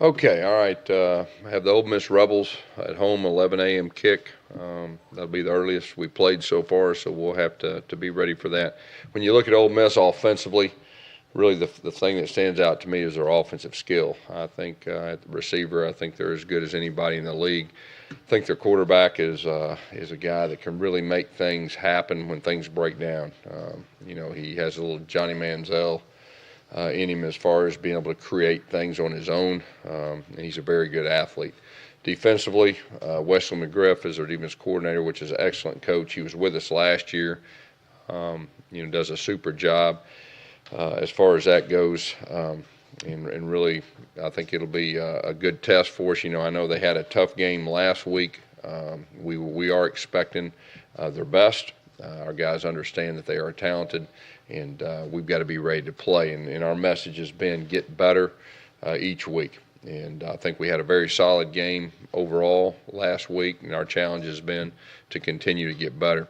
Okay, all right. I have the Ole Miss Rebels at home, 11 a.m. kick. That'll be the earliest we played so far, so we'll have to be ready for that. When you look at Ole Miss offensively, really the thing that stands out to me is their offensive skill. I think at the receiver, I think they're as good as anybody in the league. I think their quarterback is a guy that can really make things happen when things break down. He has a little Johnny Manziel in him as far as being able to create things on his own, and he's a very good athlete. Defensively, Wesley McGriff is our defense coordinator, which is an excellent coach. He was with us last year. Does a super job as far as that goes. And really, I think it'll be a good test for us. I know they had a tough game last week. We are expecting their best. Our guys understand that they are talented, and we've got to be ready to play. And our message has been get better each week. And I think we had a very solid game overall last week, and our challenge has been to continue to get better.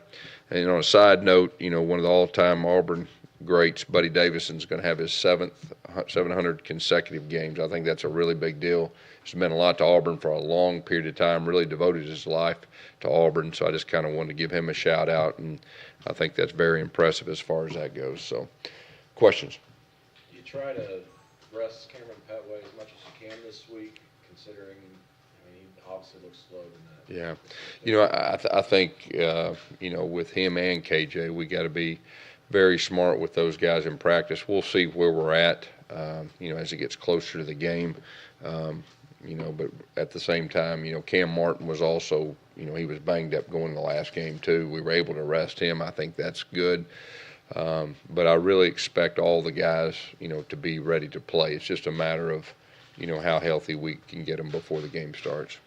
And on a side note, one of the all-time Auburn greats, Buddy Davison's going to have his 700 consecutive games. I think that's a really big deal. He's meant a lot to Auburn for a long period of time, really devoted his life to Auburn, so I just kind of wanted to give him a shout out, and I think that's very impressive as far as that goes. So, questions? Do you try to rest Cameron Petway as much as you can this week, considering, he obviously looks slow in that? Yeah. I think, with him and KJ, we got to be very smart with those guys in practice. We'll see where we're at, as it gets closer to the game. But at the same time, Cam Martin was also, he was banged up going the last game too. We were able to rest him. I think that's good. But I really expect all the guys, to be ready to play. It's just a matter of, how healthy we can get them before the game starts.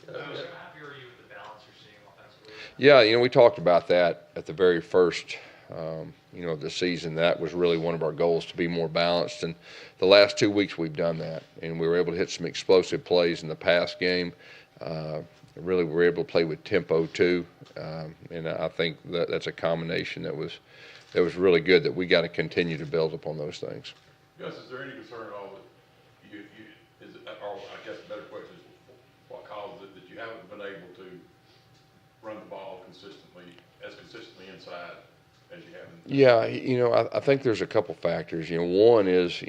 How happy are you with the balance you're seeing offensively? Yeah, we talked about that at the very first of the season. That was really one of our goals, to be more balanced. And the last 2 weeks we've done that, and we were able to hit some explosive plays in the past game. Really, we were able to play with tempo too, and I think that's a combination that was really good. That we got to continue to build upon those things. Gus, is there any concern at all that or I guess a better question is what causes it that you haven't been able to run the ball consistently inside? Yeah, I think there's a couple factors. One is,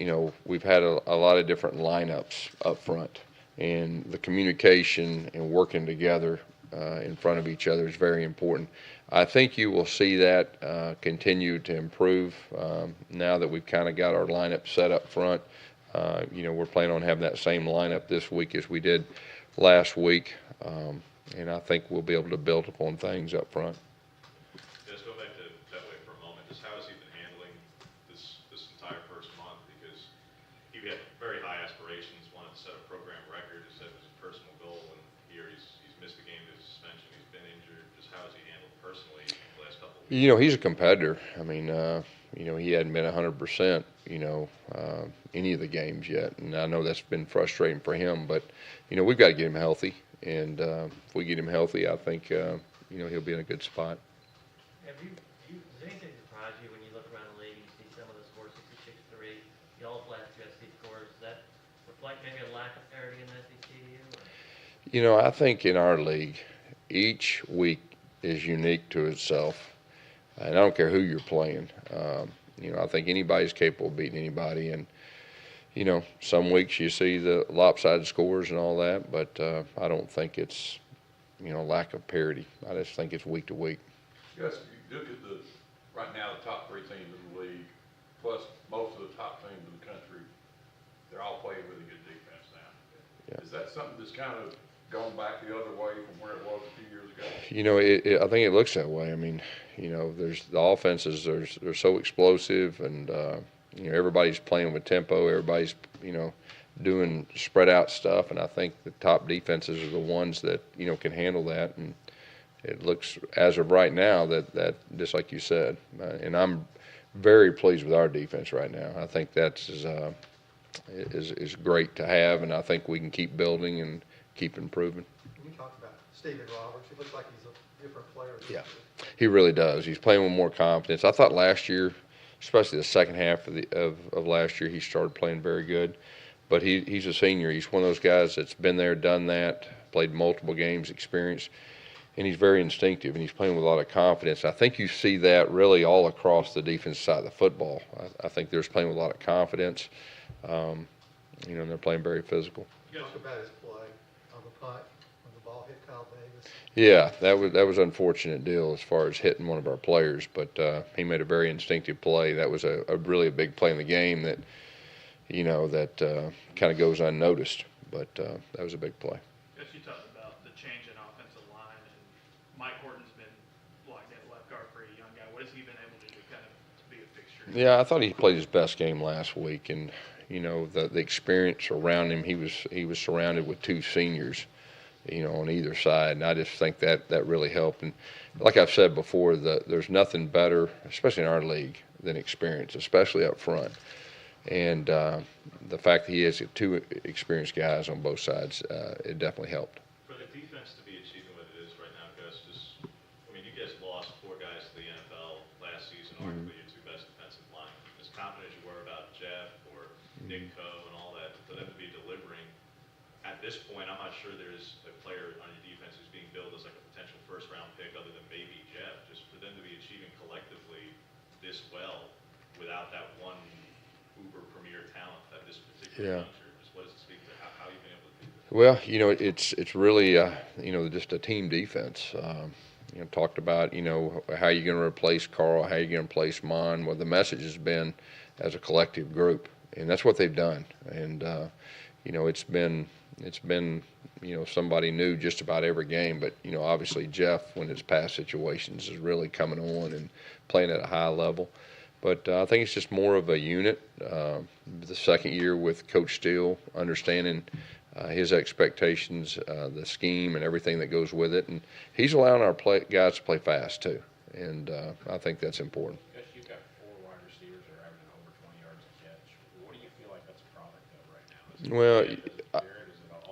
we've had a lot of different lineups up front, and the communication and working together in front of each other is very important. I think you will see that continue to improve now that we've kind of got our lineup set up front. We're planning on having that same lineup this week as we did last week, and I think we'll be able to build upon things up front. Just go back to Petway for a moment. Just how has he been handling this entire first month? Because he had very high aspirations, wanted to set a program record. He said it was a personal goal, and here he's missed the game due to suspension. He's been injured. Just how has he handled personally the last couple of weeks? He's a competitor. He hadn't been 100%, any of the games yet. And I know that's been frustrating for him, but, we've got to get him healthy. And if we get him healthy, I think, he'll be in a good spot. Does anything surprise you when you look around the league and you see some of the scores, 66-3, the all last two SEC scores? Does that reflect maybe a lack of parity in the SEC to you? I think in our league, each week is unique to itself. And I don't care who you're playing. I think anybody's capable of beating anybody. And, some weeks you see the lopsided scores and all that, but I don't think it's, lack of parity. I just think it's week to week. Yes, you look at right now the top three teams in the league, plus most of the top teams in the country, they're all playing really good defense now. Yeah. Is that something that's kind of gone back the other way from where it was a few years ago? I think it looks that way. There's the offenses, they're so explosive, and everybody's playing with tempo. Everybody's doing spread out stuff, and I think the top defenses are the ones that can handle that. And it looks, as of right now, that just like you said, and I'm very pleased with our defense right now. I think that's is great to have, and I think we can keep building and keep improving. You talked about Stephen Roberts. He looks like he's a different player. Yeah, he really does. He's playing with more confidence. I thought last year, especially the second half of last year, he started playing very good. but he's a senior. He's one of those guys that's been there, done that, played multiple games, experienced, and he's very instinctive, and he's playing with a lot of confidence. I think you see that really all across the defense side of the football. I think they're playing with a lot of confidence, and they're playing very physical. Talk about his play on the punt when the ball hit Kyle Davis. Yeah, that was an unfortunate deal as far as hitting one of our players, but he made a very instinctive play. That was a really a big play in the game that, kind of goes unnoticed, but that was a big play. Yes, you talked about the change in offensive line, and Mike Horton's been locked in at left guard for a young guy. What has he been able to do kind of to be a fixture? Yeah, I thought he played his best game last week, and the experience around him. He was surrounded with two seniors, on either side, and I just think that really helped. And like I've said before, there's nothing better, especially in our league, than experience, especially up front. And the fact that he has two experienced guys on both sides, it definitely helped. For the defense to be achieving what it is right now, Gus, you guys lost 4 guys to the NFL last season, arguably your 2 best defensive linemen. As confident as you were about Jeff or Nick Coe and all that, for them to be delivering, at this point, I'm not sure there's a player on your defense who's being billed as like a potential first-round pick other than maybe Jeff. Just for them to be achieving collectively this well without that one uber premier talent at this particular juncture, just what does it speak to? How you've been able to do that? Well, it's really just a team defense. Talked about how you're going to replace Carl, how you're going to replace Mon. Well, the message has been as a collective group, and that's what they've done. And it's been somebody new just about every game. But obviously Jeff, when his past situations, is really coming on and playing at a high level. But I think it's just more of a unit. The second year with Coach Steele, understanding his expectations, the scheme, and everything that goes with it, and he's allowing our guys to play fast too, and I think that's important. Gus, you've got 4 wide receivers that are averaging over 20 yards a catch. What do you feel like that's a product of right now? Is it Well, Jared?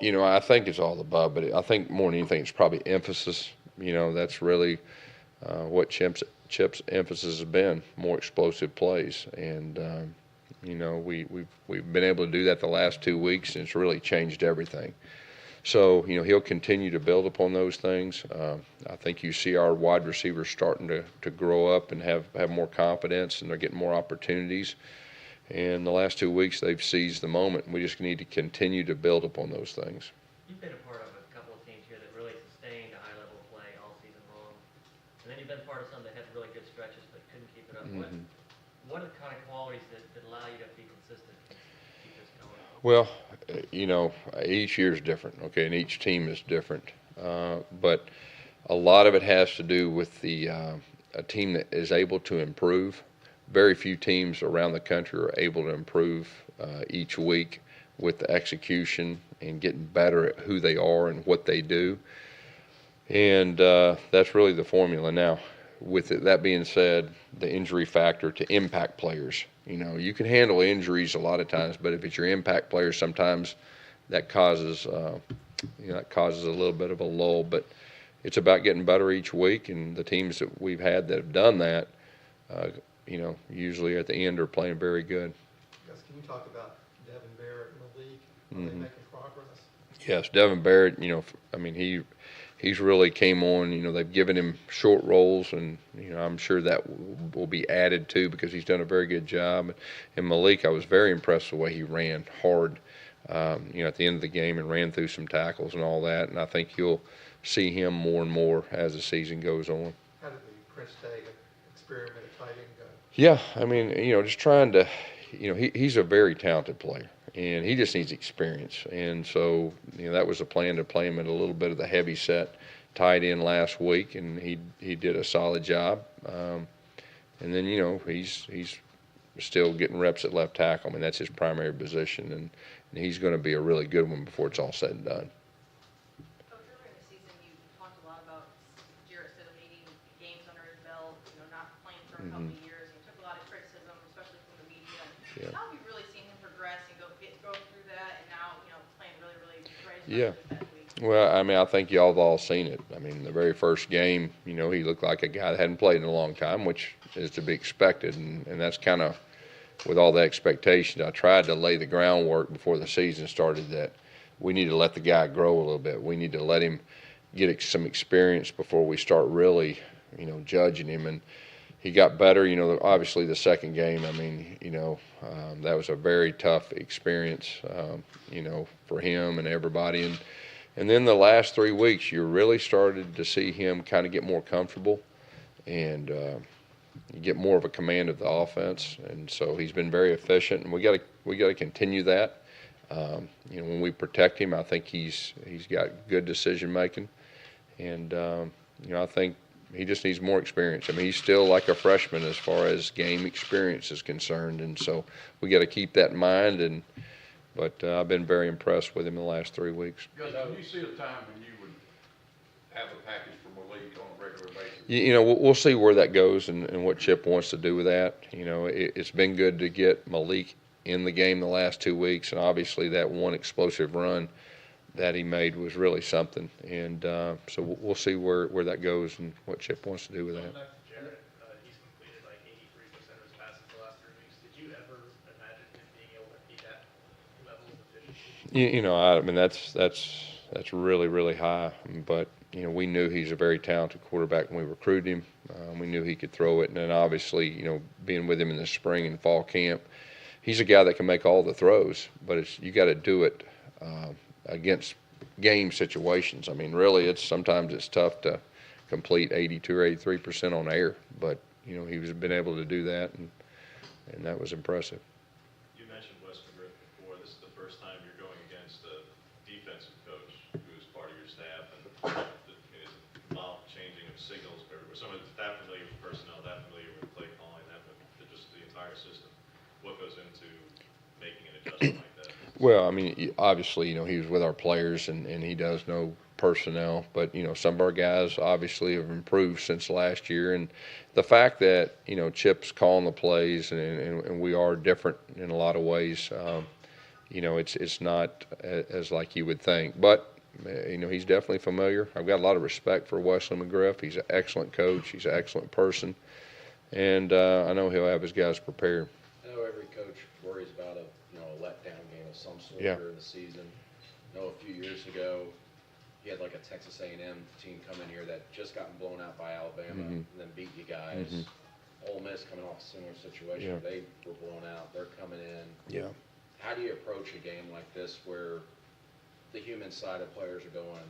Is it all I think it's all the above, but I think more than anything, it's probably emphasis. That's really what Chip's emphasis has been: more explosive plays, and we've been able to do that the last 2 weeks, and it's really changed everything. So he'll continue to build upon those things. I think you see our wide receivers starting to grow up and have more confidence, and they're getting more opportunities. And the last 2 weeks, they've seized the moment. We just need to continue to build upon those things. You've been a part of a couple of teams here that really sustained a high level of play all season long. And then you've been part of some that had really good stretches but couldn't keep it up. What are the kind of qualities that allow you to be consistent and keep this going? Well, each year is different, okay, and each team is different. But a lot of it has to do with a team that is able to improve. Very few teams around the country are able to improve each week with the execution and getting better at who they are and what they do. And that's really the formula. Now, with that being said, the injury factor to impact players. You can handle injuries a lot of times, but if it's your impact players, sometimes that causes a little bit of a lull. But it's about getting better each week, and the teams that we've had that have done that, usually at the end are playing very good. Gus, can you talk about Devin Barrett in the league? Are they making progress? Yes, Devin Barrett, he's really came on. They've given him short roles, and I'm sure that will be added to because he's done a very good job. And Malik, I was very impressed with the way he ran hard, at the end of the game and ran through some tackles and all that. And I think you'll see him more and more as the season goes on. How did the Prince State experiment at tight end go? Yeah, just trying to, he's a very talented player, and he just needs experience. And so, that was the plan, to play him at a little bit of the heavy set tight end last week, and he did a solid job. And then, he's still getting reps at left tackle. I mean, that's his primary position, and he's going to be a really good one before it's all said and done. Coach, earlier in the season, you talked a lot about Jarrett Stidham needing games under his belt, not playing for a couple of years. He took a lot of criticism, especially from the media. Yeah. How have you really seen him progress and go through that, and now, playing really, really great Yeah. this past week? Well, I think y'all have all seen it. The very first game, he looked like a guy that hadn't played in a long time, which is to be expected, and that's kind of, with all the expectations, I tried to lay the groundwork before the season started that we need to let the guy grow a little bit. We need to let him get some experience before we start really, judging him. And he got better, obviously the second game, I mean, that was a very tough experience, for him and everybody. And then the last 3 weeks, you really started to see him kind of get more comfortable and get more of a command of the offense. And so he's been very efficient, and we got to continue that. When we protect him, I think he's got good decision making, and I think he just needs more experience. I mean, he's still like a freshman as far as game experience is concerned, and so we got to keep that in mind. But I've been very impressed with him in the last 3 weeks. Gus, can you see a time when you would have a package for Malik on a regular basis? We'll see where that goes and what Chip wants to do with that. It's been good to get Malik in the game the last 2 weeks, and obviously that one explosive run that he made was really something. And so we'll see where that goes and what Chip wants to do with that. Jarrett, he's completed like 83% of his passes the last 3 weeks. Did you ever imagine him being able to beat that level of efficiency? I mean that's really, really high. But we knew he's a very talented quarterback when we recruited him. We knew he could throw it, and then obviously being with him in the spring and fall camp, he's a guy that can make all the throws. But you got to do it against game situations. I mean, really, sometimes it's tough to complete 82 or 83% on air. But he's been able to do that, and that was impressive. You mentioned Wes McGriff before. This is the first time you're going against a defensive coach who is part of your staff, and it is involved changing of signals. Or someone that familiar with personnel, that familiar with play calling, that just the entire system. What goes into making an adjustment like that? Well, I mean, obviously, he was with our players, and he does know personnel. But, some of our guys obviously have improved since last year. And the fact that, Chip's calling the plays and we are different in a lot of ways, it's not as like you would think. But, he's definitely familiar. I've got a lot of respect for Wesley McGriff. He's an excellent coach. He's an excellent person. And I know he'll have his guys prepared. I know every coach worries about a letdown game of some sort Yeah. during the season. I know a few years ago, he had like a Texas A&M team come in here that just gotten blown out by Alabama and then beat you guys. Ole Miss coming off a similar situation. Yeah. They were blown out. They're coming in. Yeah. How do you approach a game like this where the human side of players are going,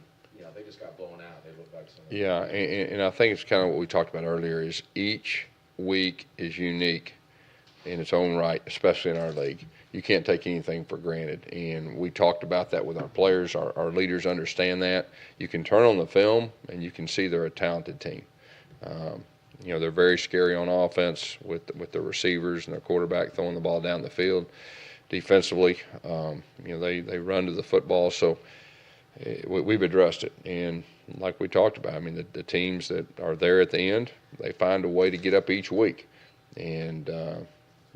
they just got blown out. They look like something. Yeah, and I think it's kind of what we talked about earlier is each week is unique in its own right, especially in our league. You can't take anything for granted, and we talked about that with our players. Our leaders understand that. You can turn on the film, and you can see they're a talented team. They're very scary on offense with the receivers and their quarterback throwing the ball down the field. Defensively, they run to the football, so we've addressed it. And like we talked about, I mean, the teams that are there at the end, they find a way to get up each week. And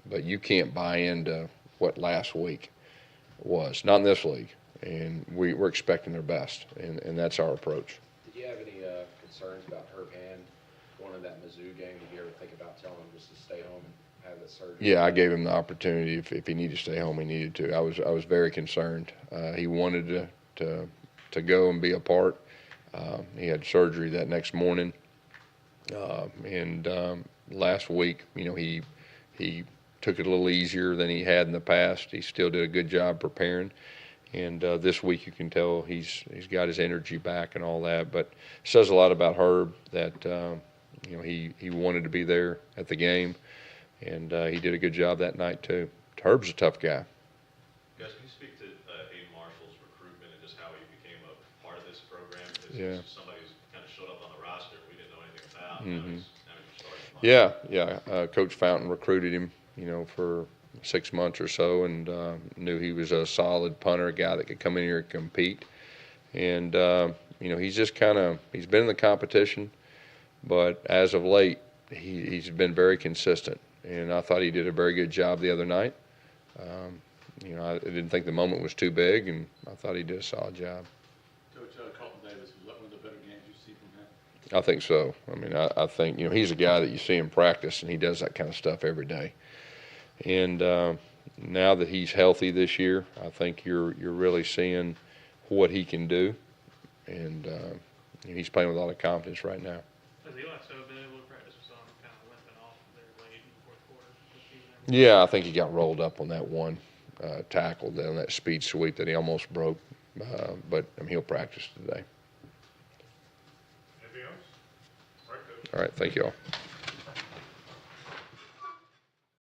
but you can't buy into what last week was, not in this league. And we're expecting their best, and that's our approach. Did you have any concerns about Herb Hand going to that Mizzou game? Did you ever think about telling him just to stay home and have the surgery? Yeah, I gave him the opportunity. If he needed to stay home, he needed to. I was very concerned. He wanted to go and be a part. He had surgery that next morning, and last week, he took it a little easier than he had in the past. He still did a good job preparing, and this week you can tell he's got his energy back and all that. But it says a lot about Herb that he wanted to be there at the game, and he did a good job that night too. Herb's a tough guy. Guys, can you speak to Aiden Marshall's recruitment and just how he became a part of this program? Because Yeah. he's somebody who's kind of showed up on the roster we didn't know anything about. Mhm. Now he's starting. Yeah. Coach Fountain recruited him, for 6 months or so, and knew he was a solid punter, a guy that could come in here and compete. And he's just he's been in the competition, but as of late, he's been very consistent. And I thought he did a very good job the other night. I didn't think the moment was too big, and I thought he did a solid job. Coach Colton Davis, was that one of the better games you've seen from him? I think so. I mean, I think, he's a guy that you see him practice, and he does that kind of stuff every day. And now that he's healthy this year, I think you're really seeing what he can do. And he's playing with a lot of confidence right now. Has Eli Stowe been able to practice? We saw him kind of limping off there late in the fourth quarter. Was he able to- Yeah, I think he got rolled up on that one tackle, on that speed sweep that he almost broke. But he'll practice today. Anything else? All right, Coach. All right, thank you all.